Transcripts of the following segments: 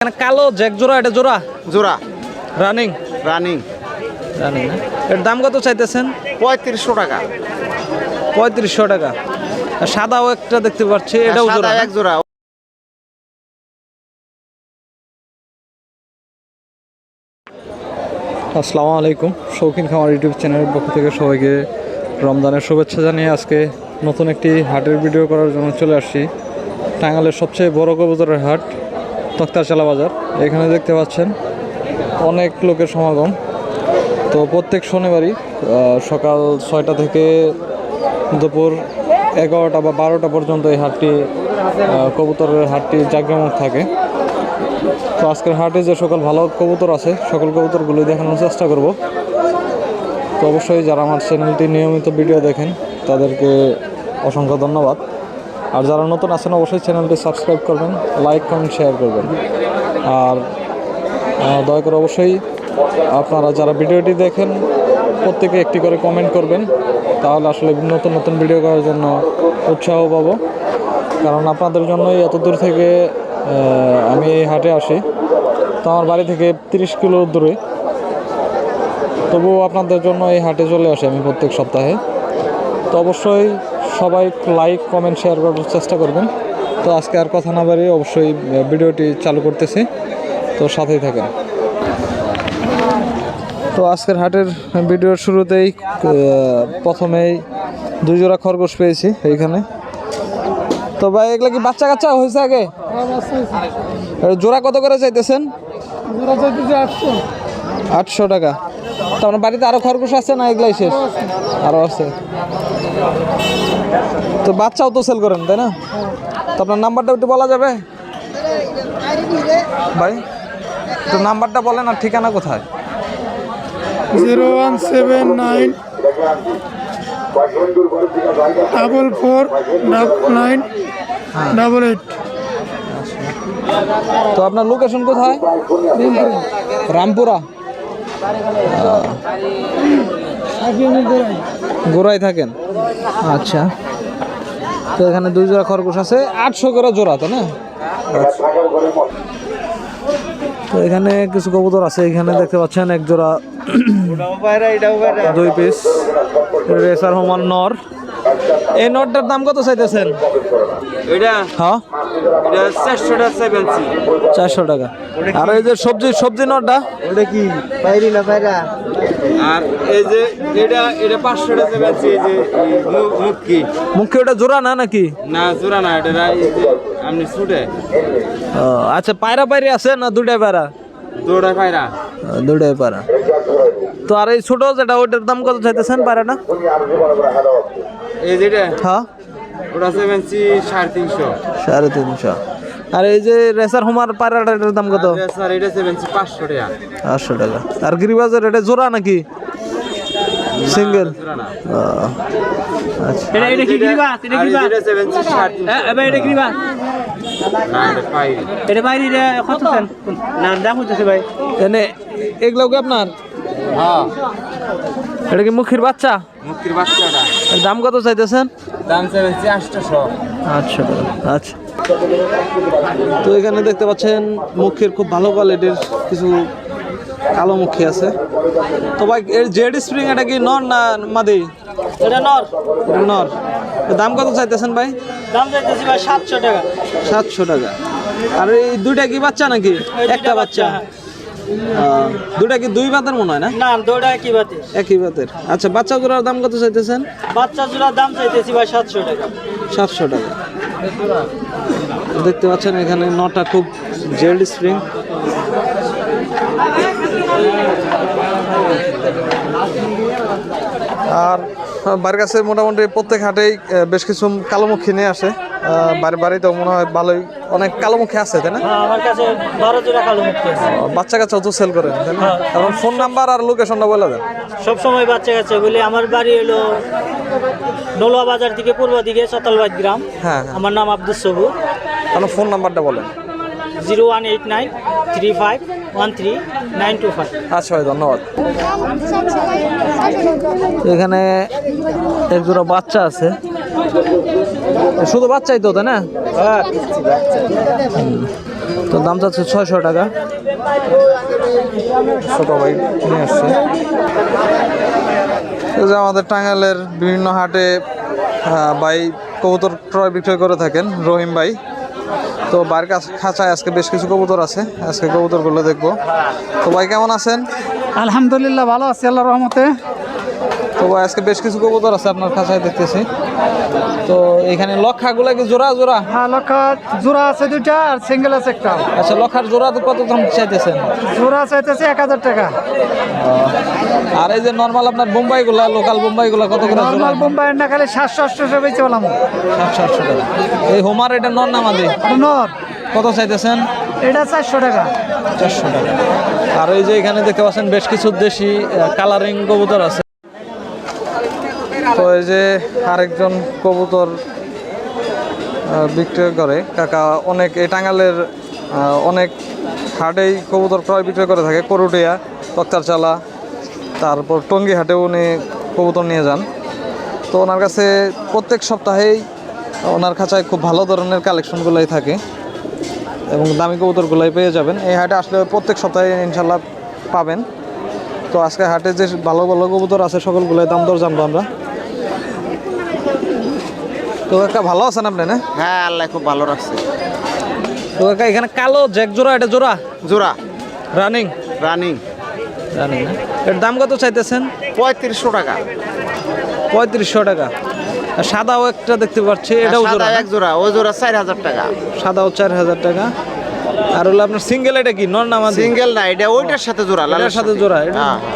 এখানে কালো জ্যাক জোড়া, এটা জোড়া জোড়া রানিং রানিং রানিং না? এর দাম কত চাইতেছেন? 3500 টাকা। 3500 টাকা। আর সাদাও একটা দেখতে পাচ্ছি, এটাও সাদা জোড়া না? এক জোড়া। আসসালামু আলাইকুম, শৌখিন খামার ইউটিউব চ্যানেলের পক্ষ থেকে সবাইকে রমজানের শুভেচ্ছা জানিয়ে আজকে নতুন একটি হাটের ভিডিও করার জন্য চলে আসছি। টাঙ্গাইলের সবচেয়ে বড় কবুতরের হাট তক্তারচালা বাজার। এখানে দেখতে পাচ্ছেন অনেক লোকের সমাগম। তো প্রত্যেক শনিবারই সকাল 6টা থেকে দুপুর 11টা বা 12টা পর্যন্ত এই হাটটি কবুতরের হাটটি জাঁকজমক থাকে। তো আজকের হাটে যে সকল ভালো কবুতর আছে সকল কবুতরগুলো দেখানোর চেষ্টা করব। তো অবশ্যই যারা আমার চ্যানেলটি নিয়মিত ভিডিও দেখেন তাদেরকে অসংখ্য ধন্যবাদ। আর যারা নতুন আছেন অবশ্যই চ্যানেলটি সাবস্ক্রাইব করবেন, লাইক কমেন্ট শেয়ার করবেন। আর দয়া করে অবশ্যই আপনারা যারা ভিডিওটি দেখেন প্রত্যেকে একটি করে কমেন্ট করবেন, তাহলে আসলে নতুন নতুন ভিডিও করার জন্য উৎসাহ পাবো। কারণ আপনাদের জন্যই এত দূর থেকে আমি এই হাটে আসি। তো আমার বাড়ি থেকে 30 কিলো দূরে, তবুও আপনাদের জন্য এই হাটে চলে আসি আমি প্রত্যেক সপ্তাহে। তো অবশ্যই সবাই লাইক কমেন্ট শেয়ার করার চেষ্টা করবেন। তো আজকে আর কথা না বাড়িয়ে অবশ্যই ভিডিওটি চালু করতেছি, তো সাথেই থাকেন। তো আজকের হাটের ভিডিওর শুরুতেই প্রথমেই 2 জোড়া খরগোশ পেয়েছি এইখানে। তো ভাই এগুলা কি বাচ্চা কাচ্চা হয়েছে আগে? জোড়া কত করে চাইতেছেন? 800 টাকা। তো আপনার বাড়িতে আরো খরগোশ আছে না এগুলাই শেষ? আরো আছে। তো বাচ্চাও তো সেল করেন তাই না? তো আপনার নাম্বারটা একটু বলা যাবে ভাই? তো নাম্বারটা বলেন আর ঠিকানা কোথায়? 0179 449988। তো আপনার লোকেশন কোথায়? রামপুরা। গোড়ায় থাকেন? আচ্ছা। তো এখানে 2 জোড়া খরগোশ আছে, 800 করে জোড়া, তাই না? তো এখানে কিছু কবুতর আছে। এখানে দেখতে পাচ্ছেন এক জোড়া 2 পিস রেসার হোমান নর। এই নটটার দাম কত চাইতেছেন? এটা হ্যাঁ, এটা 400 টাকা চাইবেনছি। 400 টাকা। আর এই যে সবজি নটটা, ওটা কি বাইরি না বাইরা? আর এই যে এটা 500 টাকা চাইবেনছি। এই যে মুখে ওটা জোড়া না নাকি? না জোড়া না, এটা এই যে আপনি ছুটে আচ্ছা, পায়রা আছে না? দুটাই পায়রা? দৌড়া পায়রা। দুটাই পায়রা। তো আর এই ছোট যেটা, ওইটার দাম কত চাইতেছেন পায়রাটা? এই যেটা হ্যাঁ, ওটা চাইবেনছি 350। 350। আর এই যে রেসার হোমার পায়রাটার দাম কত? স্যার এটা চাইবেনছি 500 টাকা। 800 টাকা। আর গিরিবাজের এটা জোড়া নাকি সিঙ্গেল? জোড়া না। আচ্ছা, এটা কি গিরিবাজ? এটা গিরিবাজ। এটা চাইবেনছি 350। এবার এটা গিরিবাজ, না এটা পাইরি। এটা বাইরে কত সেন? না দাম হইতেছে ভাই। এনে এগুলো কি আপনার? হ্যাঁ, এটা কি মুখির বাচ্চা? মুক্তির বাচ্চাটা এর দাম কত চাইতেছেন? দাম চাইবেনছি 800। 800 টাকা। আচ্ছা। তো এখানে দেখতে পাচ্ছেন মুখের খুব ভালো কোয়ালিটির কিছু কালো মুখী আছে। তো ভাই এর জেড স্প্রিং এটা কি নর না মাদি? এটা নর। এটা নর। এর দাম কত চাইতেছেন ভাই? দাম চাইতেছি ভাই 700 টাকা। 700 টাকা। আর এই দুইটা কি বাচ্চা নাকি? একটা বাচ্চা। দুইটা কি 2 বাতের মনে হয় না? না দুইটা কি বাতে? একই বাতের। আচ্ছা, বাচ্চা জোড়ার দাম কত চাইতেছেন? বাচ্চা জোড়ার দাম চাইতেছি ভাই 700 টাকা। 700 টাকা। দেখতে পাচ্ছেন এখানে নটা খুব জেড স্প্রিং। আর বাড়ির কাছে মোটামুটি প্রত্যেক হাটেই বেশ কিছু কালোমুখী নিয়ে আসে। বাড়িতেও মনে হয় ভালোই অনেক কালোমুখী আছে, তাই না? হ্যাঁ, আমার কাছে 12 জোড়া কালো মুক্তি আছে। বাচ্চা কাচ্চাও তো সেল করেন, তাই না? এবং ফোন নাম্বার আর লোকেশনটা বলে দেন। সব সময় বাচ্চা কাছে বলে আমার বাড়ি হলো নলুয়া বাজার থেকে পূর্ব দিকে চতালবাদ গ্রাম। হ্যাঁ, আমার নাম আব্দুল সবুর। তাহলে ফোন নাম্বারটা বলেন। 01893513 925। আচ্ছা ভাই, ধন্যবাদ। এখানে এক জোড়া বাচ্চা আছে, শুধু বাচ্চাই তো, তাই না? তো দাম চাচ্ছে 600 টাকা। ছোট ভাই নিয়ে আসছে। এই যে আমাদের টাঙ্গাইলের বিভিন্ন হাটে ভাই কবুতর ক্রয় বিক্রয় করে থাকেন, রহিম ভাই। তো বাইরের খাঁচায় আজকে বেশ কিছু কবুতর আছে, আজকে কবুতরগুলো দেখবো। তো ভাই কেমন আছেন? আলহামদুলিল্লাহ ভালো আছি আল্লাহর রহমতে। তো ভাই আজকে বেশ কিছু কবুতর আছে আপনার খাঁচায় দেখতেছি। তো এখানে লক্ষাগুলো কি জোড়া জোড়া? হ্যাঁ, লক্ষা জোড়া আছে দুইটা আর সিঙ্গেল আছে একটা। আচ্ছা, লক্ষার জোড়া তো কত দাম চাইতেছেন? জোড়া চাইতেছে 1000 টাকা। আর এই যে নর্মাল আপনার বোম্বাইগুলা, লোকাল বোম্বাইগুলা কত করে জোড়া? নর্মাল বোম্বাইয়ের না খালি 700-800 বেচে পেলাম। 700 টাকা। এই হোমার এটা নর না মাদি? নর। কত চাইতেছেন? এটা 400 টাকা। 400 টাকা। আর এই যে এখানে দেখতে পাচ্ছেন বেশ কিছু দেশি কালারিং কবুতর আছে। তো এই যে আরেকজন কবুতর বিক্রয় করে কাকা, অনেক এই টাঙ্গালের অনেক হাটেই কবুতর ক্রয় বিক্রয় করে থাকে। করুটিয়া, তক্তারচালা, তারপর টঙ্গী হাটেও উনি কবুতর নিয়ে যান। তো ওনার কাছে প্রত্যেক সপ্তাহেই ওনার খাঁচায় খুব ভালো ধরনের কালেকশনগুলোই থাকে এবং দামি কবুতরগুলোই পেয়ে যাবেন। এই হাটে আসলে প্রত্যেক সপ্তাহে ইনশাল্লাহ পাবেন। তো আজকে হাটে যে ভালো ভালো কবুতর আছে সকলগুলোই দাম দর জানবো আমরা। তো কাকা ভালো আছেন আপনি? না, হ্যাঁ, আল্লাহ খুব ভালো রাখছে। তো কাকা এখানে কালো জ্যাক জোড়া, এটা জোড়া জোড়া রানিং? রানিং। রানিং না? এর দাম কত চাইতেছেন? 3500 টাকা। 3500 টাকা। আর সাদাও একটা দেখতে পাচ্ছি, এটাও জোড়া? এক জোড়া, ওই জোড়া 4000 টাকা। সাদাও 4000 টাকা। আর হলো আপনার সিঙ্গেল, এটা কি নর না মাদি? সিঙ্গেল না, এটা ওইটার সাথে জোড়া, এটার সাথে জোড়া।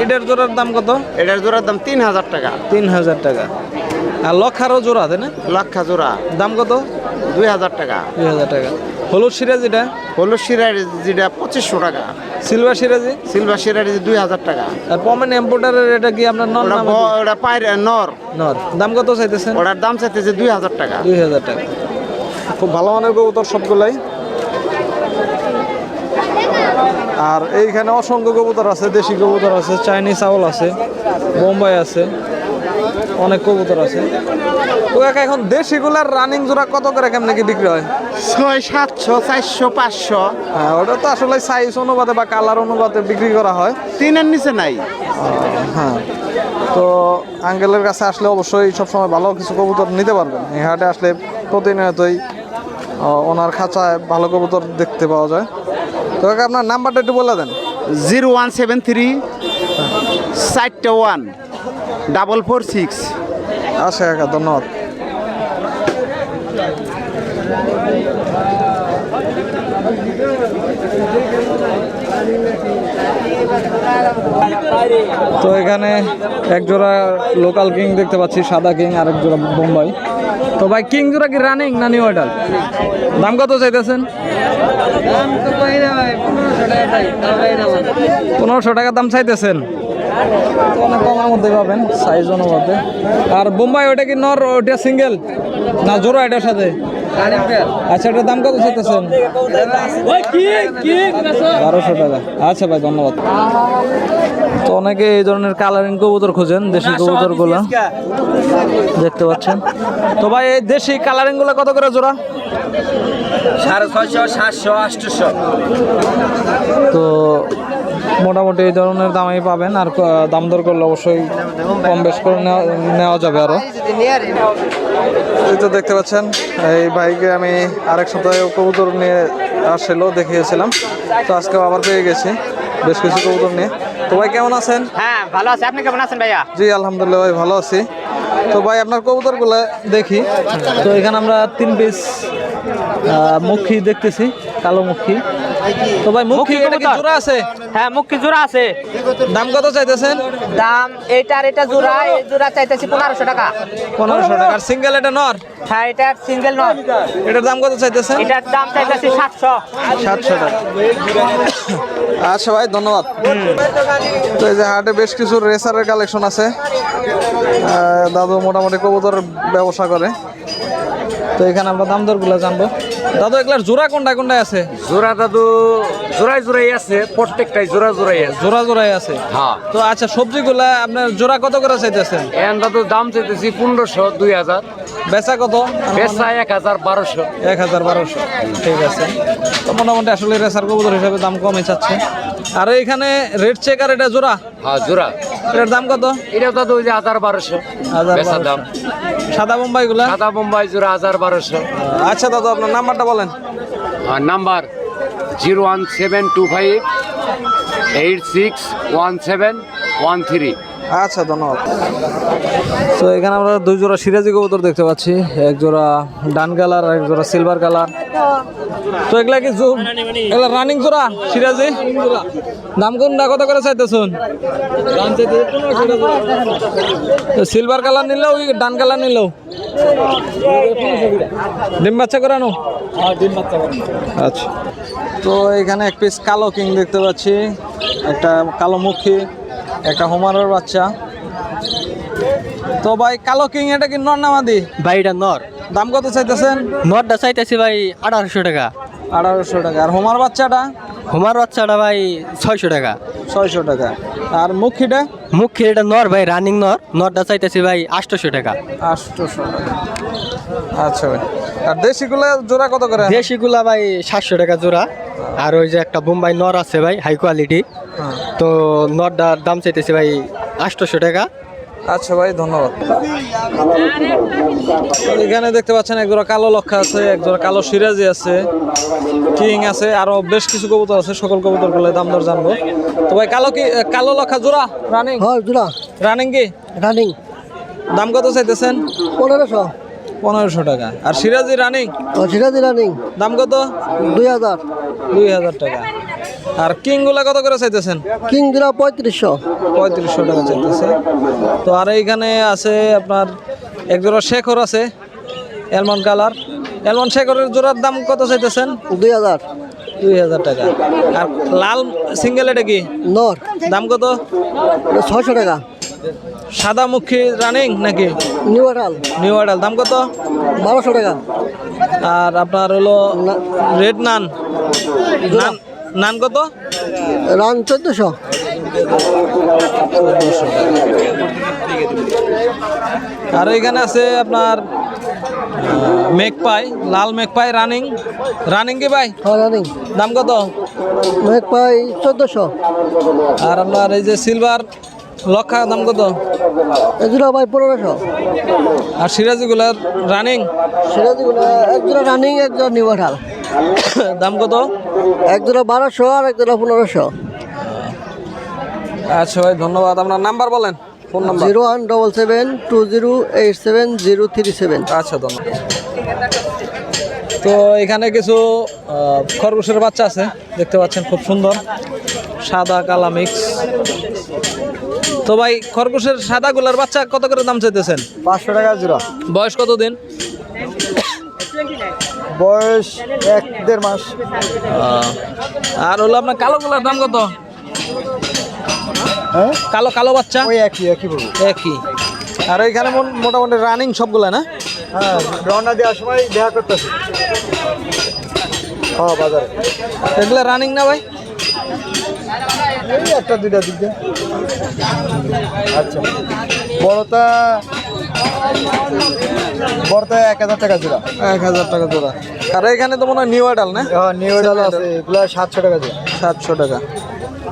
এটার জোড়ার দাম কত? এটার জোড়ার দাম 3000 টাকা। 3000 টাকা। আর লক্ষারও জোড়া, তাই না? লক্ষা জোড়া দাম কত? 2000 টাকা। 2000 টাকা। হলুদ সিরাজ এটা? হলুদ সিরাজ যেটা 2500 টাকা। সিলভার সিরাজি? সিলভার সিরাজ 2000 টাকা। আর পমেন এম্পোর্টারের এটা কি আপনার নর না মাদি? ওটা পায়রা নর। নর। দাম কত চাইতেছেন? ওটার দাম চাইতেছে 2000 টাকা। 2000 টাকা। খুব ভালো মানের কবুতর সবগুলাই। আর এইখানে অসংখ্য কবুতর আছে, দেশি কবুতর আছে, চাইনিজ আউল আছে, বোম্বাই আছে, অনেক কবুতর আছে। তো কাকা এখন দেশিগুলার রানিং জোড়া কত করে কেমনে কি বিক্রি হয়? 600, 700, 500। হ্যাঁ, ওটা তো আসলে সাইজ অনুপাতে বা কালার অনুপাতে বিক্রি করা হয়। 3-এর নিচে নাই। হ্যাঁ, তো আঙ্কেলের কাছে আসলে অবশ্যই সবসময় ভালো কিছু কবুতর নিতে পারবেন। এই হাটে আসলে প্রতিনিয়তই ওনার খাঁচায় ভালো কবুতর দেখতে পাওয়া যায়। তো কাকা আপনার নাম্বারটা একটু বলে দেন। 0173 41 446। আচ্ছা কাকা, ধন্যবাদ। তো এখানে এক জোড়া লোকাল কিং দেখতে পাচ্ছি, সাদা কিং, আর এক জোড়া বোম্বাই। তো ভাই কিং জোড়া কি রানিং না নিউ অর্ডার? দাম কত চাইতেছেন? 1500 টাকা দাম চাইতেছেন। তো অনেক কমের মধ্যে পাবেন সাইজ অনুপাতে। আর বোম্বাই ওটা কি নর, ওটা সিঙ্গেল না জোড়া এটার সাথে? আচ্ছা, এটার দাম কত চাইতেছেন? 1200 টাকা। আচ্ছা ভাই, ধন্যবাদ। তো অনেকে এই ধরনের কালারিং কবুতর খোঁজেন, দেশি কবুতর গুলা দেখতে পাচ্ছেন। তো ভাই এই দেশি কালারিং গুলা কত করে জোড়া? 650, 700, 800। তো মোটামুটি এই ধরনের দামই পাবেন। আর দাম দর করলে অবশ্যই কম বেশ করে নেওয়া যাবে আরো। এই তো দেখতে পাচ্ছেন, এই বাইকে আমি আরেক সপ্তাহে কবুতর নিয়ে আসছিল, দেখিয়েছিলাম। তো আজকেও আবার পেয়ে গেছি বেশ কিছু কবুতর নিয়ে। তো ভাই কেমন আছেন? হ্যাঁ, ভালো আছে। আপনি কেমন আছেন ভাইয়া? জি আলহামদুলিল্লাহ ভাই, ভালো আছি। তো ভাই আপনার কবুতরগুলো দেখি। তো এখানে আমরা 3 পিস মুখী দেখতেছি, কালো মুখী। তো ভাই মুখী এটা কি জোড়া আছে? হ্যাঁ, মুখী জোড়া আছে। দাম কত চাইতেছেন? দাম এটা জোড়া, এই জোড়া চাইতেছি 1500 টাকা। 1500 টাকা। আর সিঙ্গেল এটা নর? হ্যাঁ, এটা সিঙ্গেল নয়। এটার দাম কত চাইতেছেন? এটার দাম চাইতেছি 700। 700 টাকা। আচ্ছা ভাই, ধন্যবাদ। তো এই যে হাটে বেশ কিছু রেসারের কালেকশন আছে। দাদু মোটামুটি কবুতর ব্যবসা করে। তো এখানে আমরা দাম দরগুলো জানবো। দাদু এগুলার জোড়া কোনটা কোনটায় আছে? জোড়া দাদু জোড়াই আছে, প্রত্যেকটাই জোড়াই আছে। জোড়া জোড়াই আছে। হ্যাঁ। তো আচ্ছা সবজিগুলা আপনার জোড়া কত করে চাইতেছেন? এখন দাদু দাম চাইতেছি 1500, 2000। বেচা কত? বেচা 1000, 1200। 1000-1200। ঠিক আছে। তো মোটামুটি আসলে রেসার কবুতর হিসাবে দাম কমই চাচ্ছে। আর এখানে রেড চেকার এটা জোড়া? হ্যাঁ জোড়া। এটার দাম কত? এটা দাদু ওই যে 1000-1200 বেচা দাম। সাদা বোম্বাই গুলা? সাদা বোম্বাই জোড়া 1000-1200। আচ্ছা দাদু আপনার নাম্বারটা বলেন। আর নাম্বার 01725 861713। আচ্ছা ধন্যবাদ। তো এখানে আমরা দুই জোড়া সিরাজি কবুতর দেখতে পাচ্ছি, এক জোড়া ডান কালার আর এক জোড়া সিলভার কালার। তো এগুলা কি এগুলা রানিং জোড়া সিরাজি? দাম কোনটা কত করে চাইতেছুন? সিলভার কালার নিলেও ডান কালার নিলেও ডিম বাচ্চা করানো? আচ্ছা। তো এখানে এক পিস কালো কিং দেখতে পাচ্ছি, একটা কালো মুখী, একটা হোমারের বাচ্চা। তো ভাই কালো কিং এটা কি নর না মাদি? ভাই এটা নর। দাম কত চাইতেছেন? নরটা চাইতেছি ভাই 1800 টাকা। 1800 টাকা। আর হোমার বাচ্চাটা? হোমার বাচ্চাটা ভাই 600 টাকা। 600 টাকা। আর মুখীটা? মুখে এটা নর ভাই, রানিং নর। নরটা চাইতেছি ভাই 800 টাকা। 800 টাকা। আচ্ছা ভাই। আর দেশিগুলো জোড়া কত করে? দেশিগুলা ভাই 700 টাকা জোড়া। আর ওই যে একটা বোম্বাই নর আছে ভাই, হাই কোয়ালিটি। হ্যাঁ। তো নরটার দাম চাইতেছি ভাই 800 টাকা। আচ্ছা ভাই ধন্যবাদ। এখানে দেখতে পাচ্ছেন এক জোড়া কালো লক্ষা আছে, এক জোড়া কালো সিরাজি আছে, কিং আছে, আরো বেশ কিছু কবুতর আছে। সকল কবুতরগুলো দাম দর জানবো। তো ভাই কালো লক্ষা জোড়া রানিং? হ্যাঁ জোড়া রানিং কি? রানিং। দাম কত চাইতেছেন? 1500। 1500 টাকা। আর সিরাজি রানিং? সিরাজি রানিং দাম কত? 2000। 2000 টাকা। আর কিং গুলা কত করে চাইতেছেন? কিং জোড়া 3500। 3500 টাকা চাইতেছে। তো আর এইখানে আছে আপনার এক জোড়া শেখর আছে, এলমন কালার। এলমন শেখরের জোড়ার দাম কত চাইতেছেন? 2000। 2000 টাকা। আর লাল সিঙ্গেল এটা কি? নর। দাম কত? 600 টাকা। সাদা মুখী রানিং নাকি? New adult. নিউ আডাল দাম কত? 1200 টাকা। আর আপনার হলো রেড নান, নান কত? রান 1400। আর এখানে আছে আপনার মেঘপাই, লাল মেঘপাই রানিং। রানিং কি ভাই? হ্যাঁ রানিং। দাম কত? মেঘ পাই 1400। আর আপনার এই যে সিলভার লক্ষা দাম কত? এজোড়া ভাই 1500। আর সিরাজিগুলার রানিং? সিরাজিগুলো এক জোড়া রানিং, এক জোড়া নিউ আডাল। দাম কত? এক জোড়া 1200 আর এক জোড়া 1500। আচ্ছা ভাই ধন্যবাদ। আপনার নাম্বার বলেন, ফোন নাম্বার। 017722037। আচ্ছা ধন্যবাদ। তো এখানে কিছু খরগোশের বাচ্চা আছে দেখতে পাচ্ছেন, খুব সুন্দর সাদা কালা মিক্স। তো ভাই খরগোশের সাদা গুলার বাচ্চা কত করে দাম চাইতেছেন? 500 টাকা জোড়া। বয়স কত দিন? বয়স 1-1.5 মাস। আর হলো আপনার কালো গুলার দাম কত? হ্যাঁ কালো কালো বাচ্চা ওই একই বলবো। একই। আর এখানে মোটামুটি রানিং সবগুলা না? হ্যাঁ রওনা দেওয়ার সময় দেখা করতেছি। হ্যাঁ বাজারে এগুলা রানিং না ভাই? এই একটা দুইটা দিক দিয়ে। আচ্ছা বড়টা 1000 টাকা জোড়া। 1000 টাকা জোড়া। আর এখানে তো মনে হয় নিউ আডাল না? হ্যাঁ নিউ আডাল আছে, এগুলা 700 টাকা জোড়া। 700 টাকা।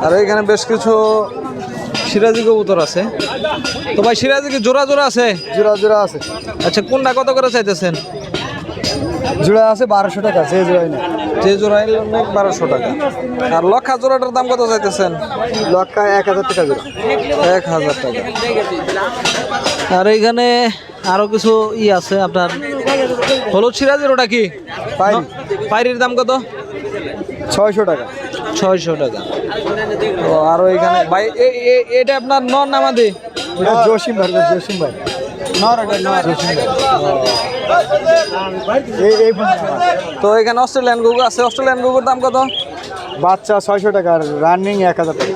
আর এখানে বেশ কিছু সিরাজি কবুতর আছে। তো ভাই সিরাজি কি জোড়া জোড়া আছে? জোড়া আছে। আচ্ছা কোনটা কত করে চাইতেছেন? জোড়া আছে 1200 টাকা, যে জোড়াই না। যে জোড়াই নেক 1200 টাকা। আর লক্ষা জোড়াটার দাম কত চাইতেছেন? লক্ষা 1000 টাকা জোড়া। 1000 টাকা। আর এইখানে আরো কিছু আছে আপনার হলুদ সিরাজের, ওটা কি পাইরির দাম কত? 600 টাকা। 600 টাকা। তো আরো এখানে ভাই এটা আপনার নর নামাদি? এটা জসিম ভাই। তো এখানে অস্ট্রেলিয়ান গুগু আছে। অস্ট্রেলিয়ান গুগুর দাম কত? বাচ্চা 600 টাকা আর রানিং 1000 টাকা।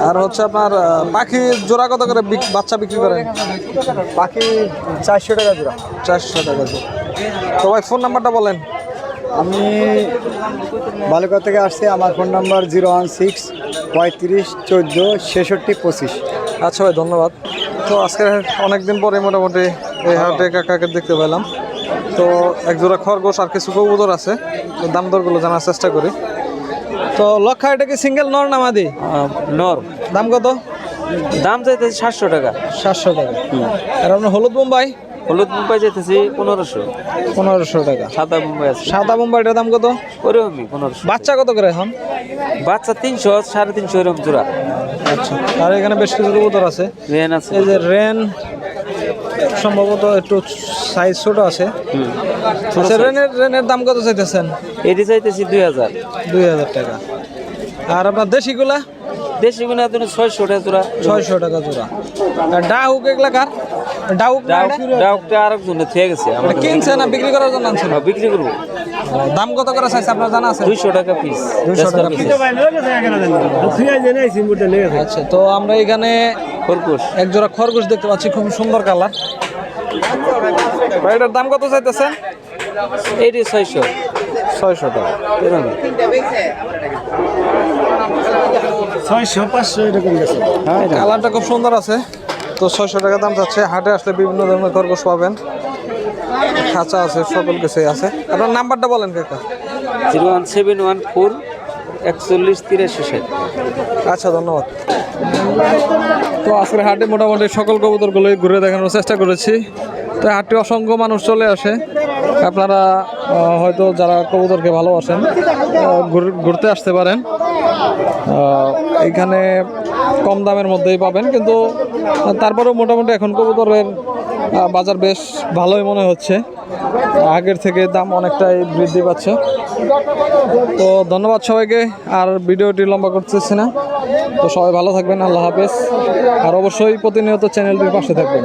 আর হচ্ছে আপনার পাখি জোড়া কত করে বাচ্চা বিক্রি করেন? বাকি 400 টাকা জোড়া। 400 টাকা জোড়া। তো ভাই ফোন নাম্বারটা বলেন। আমি বালুকা থেকে আসছি। আমার ফোন নাম্বার 016 35 14 66 25। আচ্ছা ভাই, ধন্যবাদ। তো আজকে অনেকদিন পরে মোটামুটি এই হাটে কাকাকে দেখতে পেলাম। তো এক জোড়া খরগোশ আর কিছু কবুতর আছে, তো দাম দরগুলো জানার চেষ্টা করি। তো লক্ষা, এটা কি সিঙ্গেল নর না মাদি? নর। দাম কত? দাম চাইতেছি 700 টাকা। 700 টাকা। আর আপনার হলুদ বোম্বাই? হলুদ মুম্বাই চাইতেছি 1500। 1500 টাকা। সাদা মুম্বাই আছে, সাদা বোম্বাইটার দাম কত? ওরকমই 1500। বাচ্চা কত করে এখন? বাচ্চা 300 350 এরকম জোড়া। আচ্ছা, আর এখানে বেশ কিছু কবুতর আছে। রেন আছে, এই যে রেন, সম্ভবত একটু সাইজ ছোট আছে। আচ্ছা, রেনের দাম কত চাইতেছেন? এটি চাইতেছি 2000। 2000 টাকা। আর আপনার দেশিগুলা? দেশি গুণা তুমি 600 টাকা জোড়া। 600 টাকা জোড়া। আর ডাহুক এগুলা কার? ডাহুক না এটা? ডাউকটা আরেকজনে থেকে গেছে, আমরা এটা কিনছে না বিক্রি করার জন্য আনছেন? বিক্রি করবো। দাম কত করে চাইছে আপনার জানা আছে? 200 টাকা পিস। 200 টাকা পিস। আচ্ছা, তো আমরা এখানে খরগোশ এক জোড়া খরগোশ দেখতে পাচ্ছি, খুব সুন্দর কালার। ভাই, এটার দাম কত চাইতেছেন? এটি 600। 600 টাকা। এরকম 600 500 এরকম গেছে। হ্যাঁ, কালারটা খুব সুন্দর আছে। তো 600 টাকা দাম চাচ্ছে। হাটে আসলে বিভিন্ন ধরনের খরগোশ পাবেন, খাঁচা আছে, সকল কিছুই আছে। আপনার নাম্বারটা বলেন কাকা। 01714 41 83 60। আচ্ছা, ধন্যবাদ। তো আজকের হাটে মোটামুটি সকল কবুতরগুলোই ঘুরে দেখানোর চেষ্টা করেছি। তো হাটে অসংখ্য মানুষ চলে আসে। আপনারা হয়তো যারা কবুতরকে ভালোবাসেন ঘুরতে আসতে পারেন। এইখানে কম দামের মধ্যেই পাবেন, কিন্তু তারপরেও মোটামুটি এখন কবুতরের বাজার বেশ ভালোই মনে হচ্ছে। আগের থেকে দাম অনেকটাই বৃদ্ধি পাচ্ছে। তো ধন্যবাদ সবাইকে, আর ভিডিওটি লম্বা করতেছি না। তো সবাই ভালো থাকবেন, আল্লাহ হাফেজ। আর অবশ্যই প্রতিনিয়ত চ্যানেলটির পাশে থাকবেন।